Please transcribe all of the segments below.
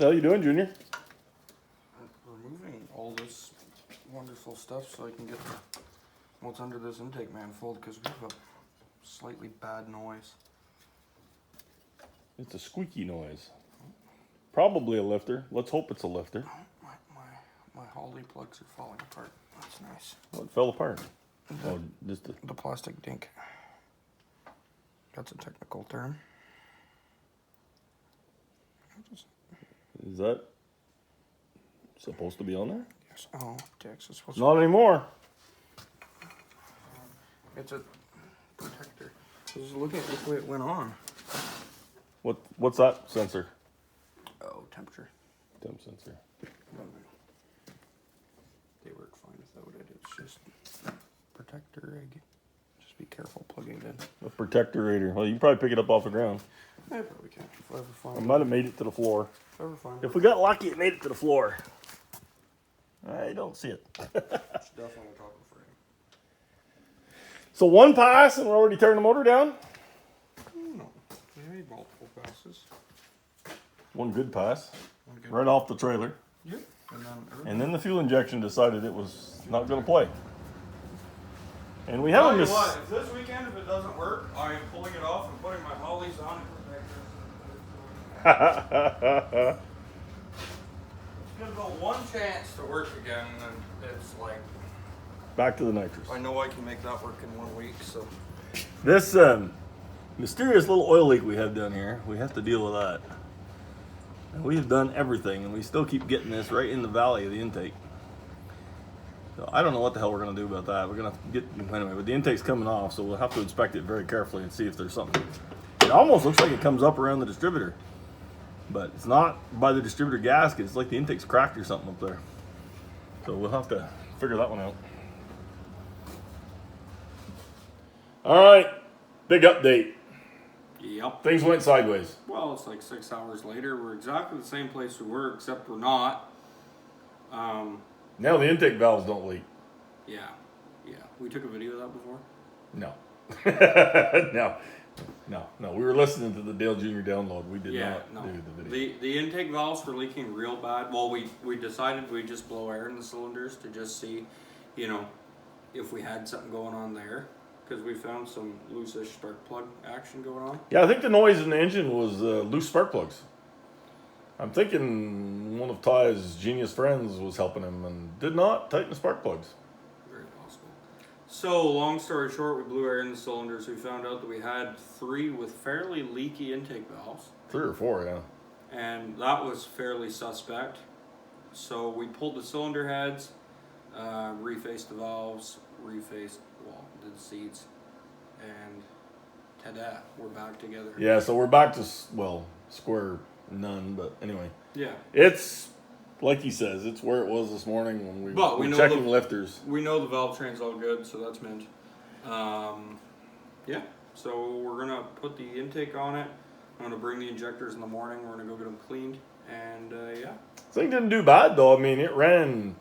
the hell you doing, Junior? Removing all this wonderful stuff so I can get what's under this intake manifold because we have a slightly bad noise. It's a squeaky noise. Probably a lifter. Let's hope it's a lifter. My Holly plugs are falling apart. That's nice. What fell apart? Just the plastic dink. That's a technical term. Is that supposed to be on there? Yes. Oh, Texas. Not anymore. It's a protector. Just look at the way it went on. What's that sensor? Oh, temperature. Temp sensor. They work fine without it. It's just protector egg. Just be careful plugging it in. A protectorator. Well, you can probably pick it up off the ground. I probably can. If I ever find I might have made it to the floor. If I ever find If we got lucky, it made it to the floor. I don't see it. it's definitely a top of frame. So one pass and we're already turning the motor down? No. We need multiple passes. One good pass. Right off the trailer. Yep. And then the fuel injection decided it was not going to play. And we haven't missed. If this weekend, if it doesn't work, I am pulling it off and putting my Hollies on it. It's gonna go one chance to work again, and it's like Back to the nitrous. I know I can make that work in 1 week. So This mysterious little oil leak we have down here, we have to deal with that. And we have done everything, and we still keep getting this right in the valley of the intake. So I don't know what the hell we're going to do about that. We're going to get, anyway, but the intake's coming off, so we'll have to inspect it very carefully and see if there's something. It almost looks like it comes up around the distributor, but it's not by the distributor gasket. It's like the intake's cracked or something up there. So we'll have to figure that one out. All right, big update. yep. Things went sideways. Well, it's like 6 hours later. We're exactly the same place we were, except we're not. Now the intake valves don't leak. Yeah. We took a video of that before. No. No. We were listening to the Dale Jr. download. We did not do the video. The intake valves were leaking real bad. Well, we decided we'd just blow air in the cylinders to just see, if we had something going on there. Because we found some loose-ish spark plug action going on. Yeah, I think the noise in the engine was loose spark plugs. I'm thinking one of Ty's genius friends was helping him and did not tighten the spark plugs. Very possible. So, long story short, we blew air in the cylinders. We found out that we had 3 with fairly leaky intake valves. 3 or 4, yeah. And that was fairly suspect. So we pulled the cylinder heads, refaced the valves, did the seats, and ta-da, we're back together. Yeah, so we're back to, square none, but anyway. Yeah. It's, like he says, it's where it was this morning when we were checking lifters. We know the valve train's all good, so that's mint. Yeah, so we're going to put the intake on it. I'm going to bring the injectors in the morning. We're going to go get them cleaned, and yeah. Thing didn't do bad, though. I mean, it ran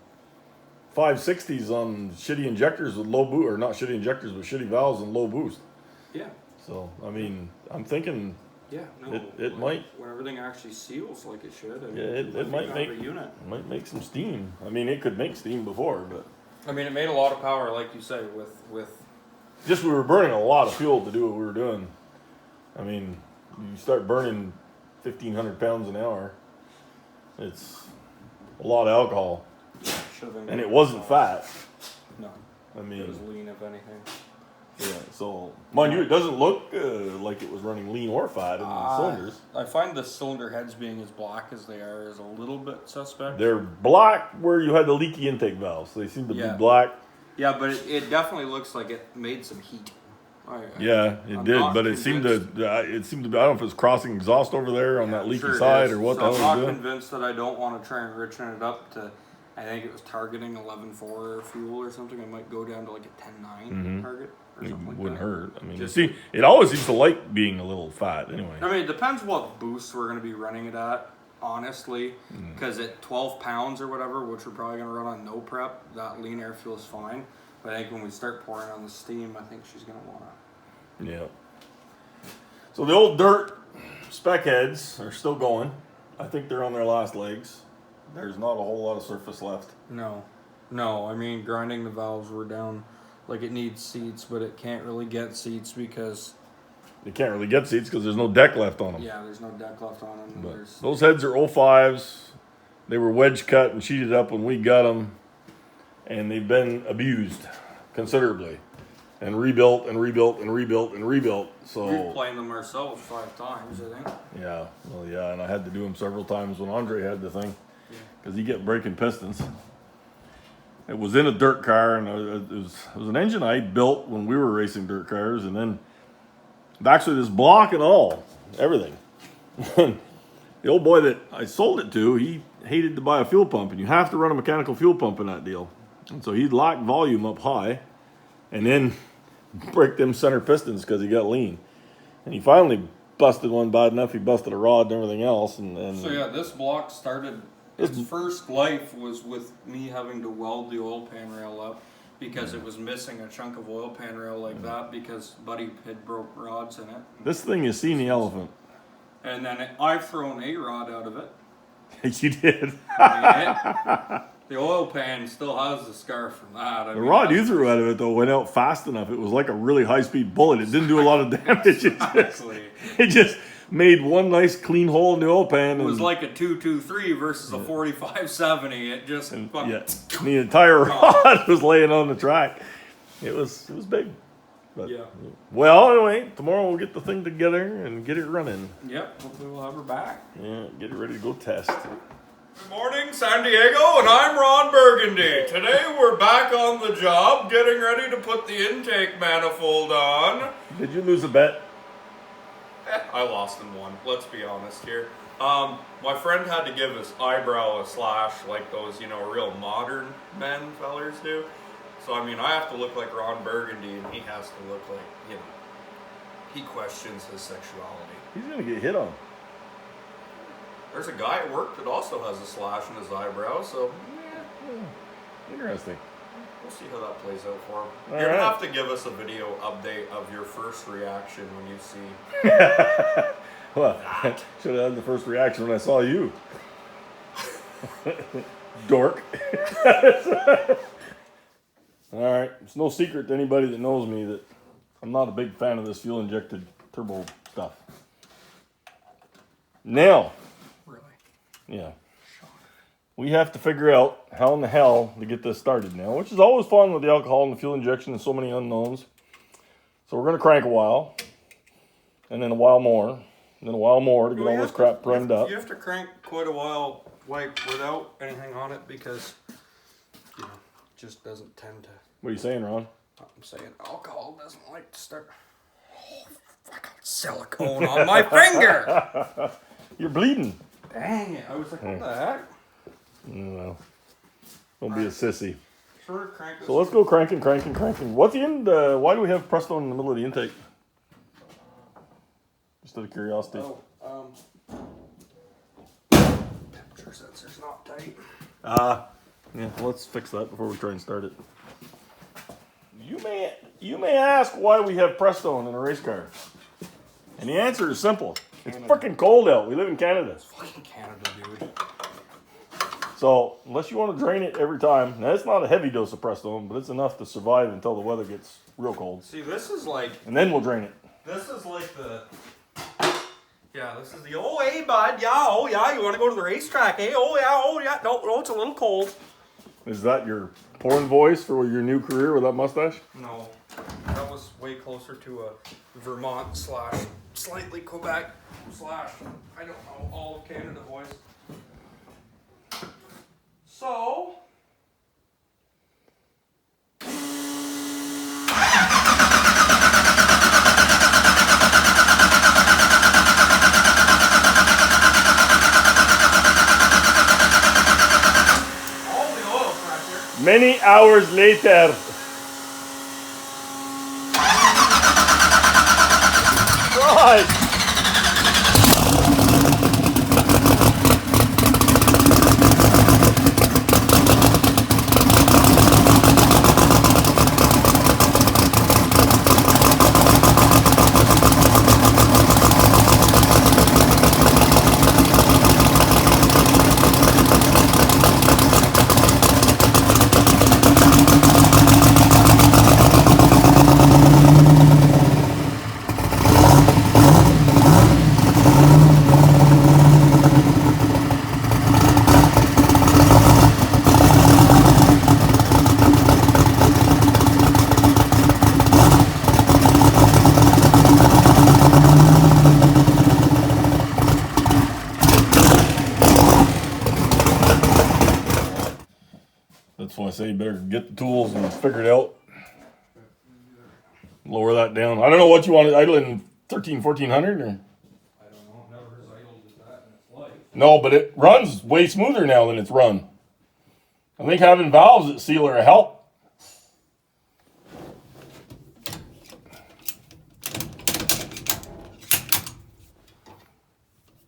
560s on shitty injectors with low boost, or not shitty injectors, but shitty valves and low boost. Yeah. So, I mean, I'm thinking it might. When everything actually seals like it should, it might make a unit. It might make some steam. I mean, it could make steam before, but I mean, it made a lot of power, like you say, with just we were burning a lot of fuel to do what we were doing. I mean, you start burning 1,500 pounds an hour. It's a lot of alcohol. And it wasn't fat. No. I mean, it was lean, if anything. Yeah, so, mind you, it doesn't look like it was running lean or fat in the cylinders. I find the cylinder heads being as black as they are is a little bit suspect. They're black where you had the leaky intake valves. They seem to be black. Yeah, but it definitely looks like it made some heat. It did, but it seemed to be, I don't know if it was crossing exhaust over there on that leaky side or what the hell it was doing. I'm not convinced that I don't want to try and richen it up to, I think it was targeting 11.4 fuel or something. I might go down to like a 10.9 target or something like that. It wouldn't hurt. I mean, it always seems to like being a little fat anyway. I mean, it depends what boost we're going to be running it at, honestly. Because at 12 pounds or whatever, which we're probably going to run on no prep, that lean air fuel is fine. But I think when we start pouring on the steam, I think she's going to want to. Yeah. So the old dirt spec heads are still going. I think they're on their last legs. There's not a whole lot of surface left. No. I mean, grinding the valves were down. Like, it needs seats, but it can't really get seats because... They can't really get seats because there's no deck left on them. Yeah, there's no deck left on them. But those heads are 05s. They were wedge cut and sheeted up when we got them. And they've been abused considerably. And rebuilt and rebuilt and rebuilt and rebuilt. So we've planed them ourselves 5 times, I think. Yeah, well, yeah, and I had to do them several times when Andre had the thing, because he kept breaking pistons. It was in a dirt car, and it was an engine I built when we were racing dirt cars, and then actually this block and all, everything. The old boy that I sold it to, he hated to buy a fuel pump, and you have to run a mechanical fuel pump in that deal. And so he'd lock volume up high, and then break them center pistons because he got lean. And he finally busted one bad enough, he busted a rod and everything else. And so yeah, this block started, its first life was with me having to weld the oil pan rail up because it was missing a chunk of oil pan rail like that because Buddy had broke rods in it. This thing is seen the elephant. And then I've thrown a rod out of it. You did. The oil pan still has the scar from that. The rod you threw out of it, though, went out fast enough. It was like a really high-speed bullet. It didn't do a lot of damage. It just made one nice clean hole in the oil pan. It was like a 223 versus a 4570. It just the entire rod was laying on the track. It was big. But, yeah. Well, anyway, tomorrow we'll get the thing together and get it running. Yep. Hopefully we'll have her back. Yeah, get it ready to go test. Good morning, San Diego, and I'm Ron Burgundy. Today we're back on the job, getting ready to put the intake manifold on. Did you lose a bet? I lost in one, let's be honest here. My friend had to give his eyebrow a slash like those, real modern men fellers do. So, I mean, I have to look like Ron Burgundy, and he has to look like, he questions his sexuality. He's going to get hit on. There's a guy at work that also has a slash in his eyebrow, so Interesting. We'll see how that plays out for him. All You're going to right. have to give us a video update of your first reaction when you see Well, should have had the first reaction when I saw you. Dork. All right. It's no secret to anybody that knows me that I'm not a big fan of this fuel-injected turbo stuff. Now, really. Yeah. We have to figure out how in the hell to get this started now, which is always fun with the alcohol and the fuel injection and so many unknowns. So we're going to crank a while, and then a while more, and then a while more to get all this crap primed up. You have to crank quite a while, without anything on it because, it just doesn't tend to. What are you saying, Ron? I'm saying alcohol doesn't like to start. Oh, fuck, silicone on my finger! You're bleeding. Dang it. I was like, what the heck? No. Don't be a sissy. Sure, crank this. So let's go cranking. What's the end? Why do we have Presto in the middle of the intake? Just out of curiosity. Temperature sensor's not tight. Yeah, well, let's fix that before we try and start it. You may ask why we have Presto in a race car. And the answer is simple. It's freaking cold out. We live in Canada. It's fucking Canada, dude. So, unless you want to drain it every time, now it's not a heavy dose of Prestone, but it's enough to survive until the weather gets real cold. See, this is like... And then we'll drain it. This is like the... Yeah, this is the, oh, hey, bud, yeah, oh, yeah, you want to go to the racetrack, eh? Oh, yeah, no, it's a little cold. Is that your porn voice for your new career with that mustache? No, that was way closer to a Vermont / slightly Quebec / I don't know, all of Canada voice. So... Many hours later. Right. say you better get the tools and figure it out. Lower that down. I don't know what you want. Idling 1400 or. I don't know. Never as idled as that in its life. No, but it runs way smoother now than it's run. I think having valves that seal are a help.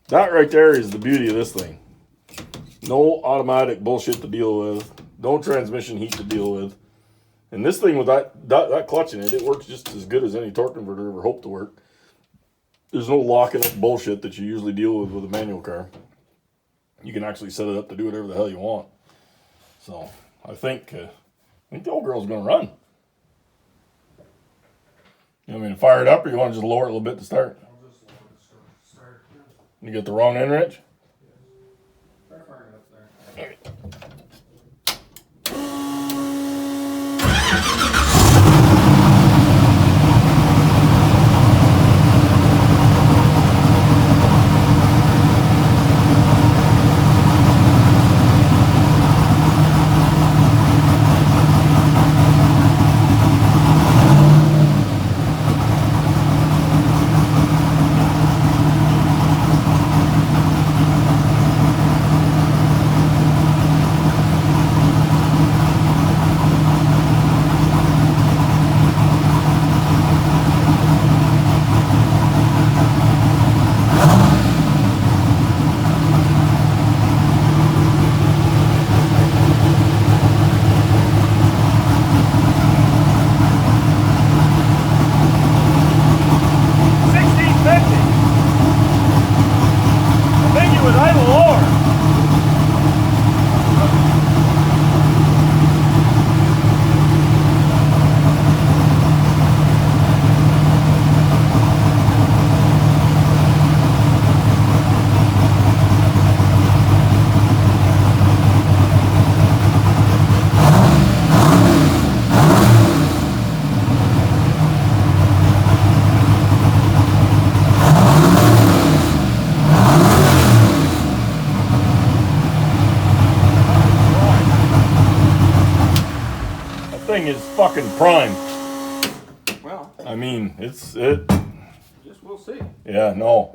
That right there is the beauty of this thing. No automatic bullshit to deal with. No transmission heat to deal with. And this thing with that clutch in it, it works just as good as any torque converter ever hoped to work. There's no locking up bullshit that you usually deal with a manual car. You can actually set it up to do whatever the hell you want. So I think the old girl's going to run. You want me to fire it up, or you want to just lower it a little bit to start? I'll just lower it to start. You get the wrong end wrench? Try firing it up there. Thing is fucking prime. Well, I mean, it. just we'll see. Yeah, no.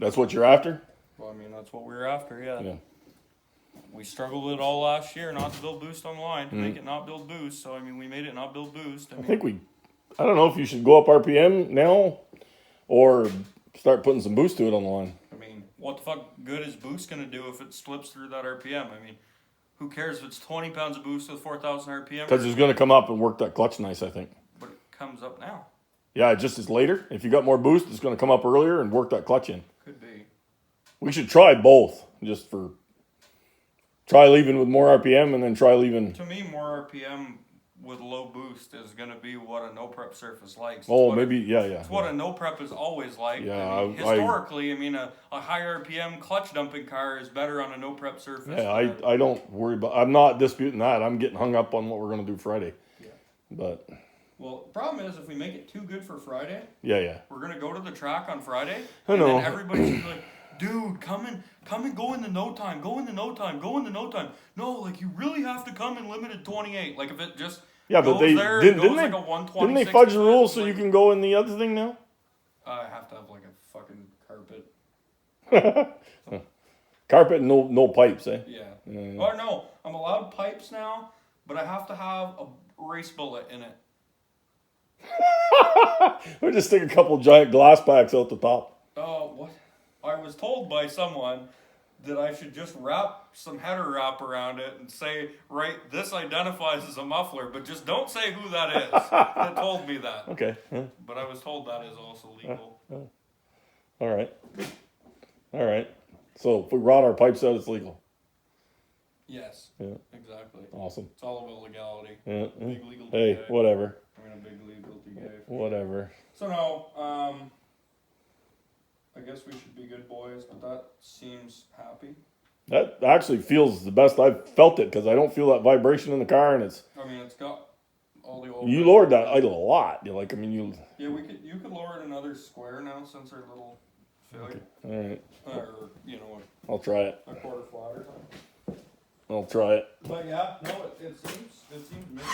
That's what you're after? Well, I mean, that's what we were after, yeah. Yeah. We struggled with it all last year not to build boost on the line, to make it not build boost. So, I mean, we made it not build boost. I don't know if you should go up RPM now or start putting some boost to it on the line. I mean, what the fuck good is boost going to do if it slips through that RPM? I mean, who cares if it's 20 pounds of boost with 4,000 RPM? Because it's going to come up and work that clutch nice, I think. But it comes up now. Yeah, it just is later. If you got more boost, it's going to come up earlier and work that clutch in. Could be. We should try both, just for try leaving with more RPM and then try leaving. To me, more RPM with low boost is going to be what a no prep surface likes. Oh, maybe, yeah. It's what a no prep is always like. Yeah, I mean, historically, a high RPM clutch dumping car is better on a no prep surface. Yeah, I don't worry about. I'm not disputing that. I'm getting hung up on what we're going to do Friday. Yeah. But. Well, the problem is if we make it too good for Friday. Yeah. We're going to go to the track on Friday. I know. And then everybody's going to be like, dude, come and go in the no time, go in the no time, go in the no time. No, like you really have to come in limited 28. Like if it just Yeah, but goes they there, didn't, it didn't goes they like a 126. didn't they fudge the rules so like, you can go in the other thing now? I have to have like a fucking carpet. Carpet and no pipes, eh? Yeah. Yeah. Or no, I'm allowed pipes now, but I have to have a race bullet in it. Or just stick a couple giant glass packs out the top. Oh, what? I was told by someone that I should just wrap some header wrap around it and say, right, this identifies as a muffler, but just don't say who that is. That told me that. Okay. But I was told that is also legal. All right. All right. So if we rot our pipes out, it's legal. Yes. Yeah. Exactly. Awesome. It's all about legality. Yeah. Big legal Hey, DA. whatever. I mean, a big legal DA. Whatever. So no, I guess we should be good boys, but that seems happy. That actually feels the best I've felt it because I don't feel that vibration in the car, and it's. I mean, it's got all the old. You lowered that idle a lot. You like, I mean, you. Yeah, you could lower it another square now since our little failure. Okay. All right. Or I'll try it. a quarter flat or something. I'll try it. But yeah, no, it seems mixed.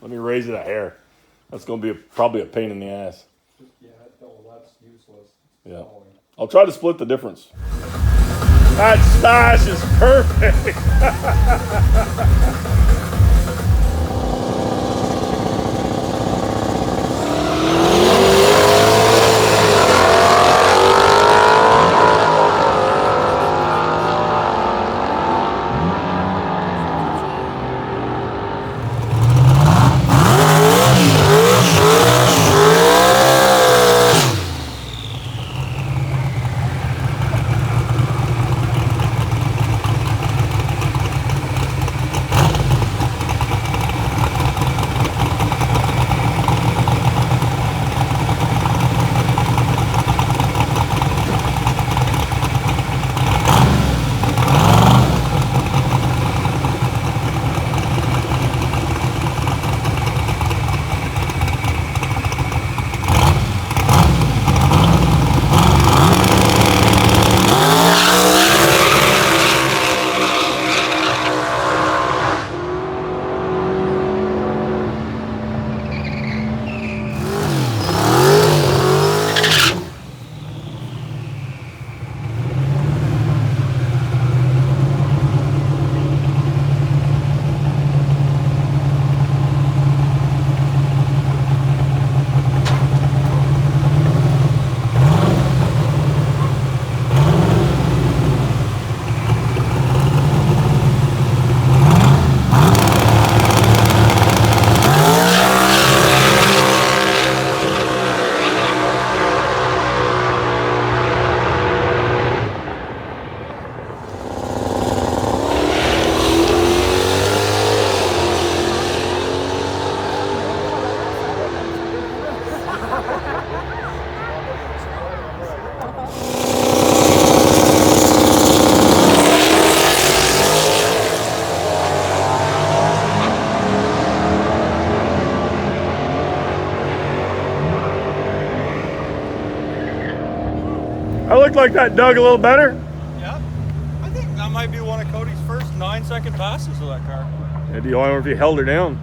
Let me raise it a hair. That's going to be probably a pain in the ass. Yeah, that's useless. Yeah. I'll try to split the difference. That stash is perfect. I look like that dug a little better. Yeah, I think that might be one of Cody's first 9-second passes of that car. Yeah, do you wonder if you held her down?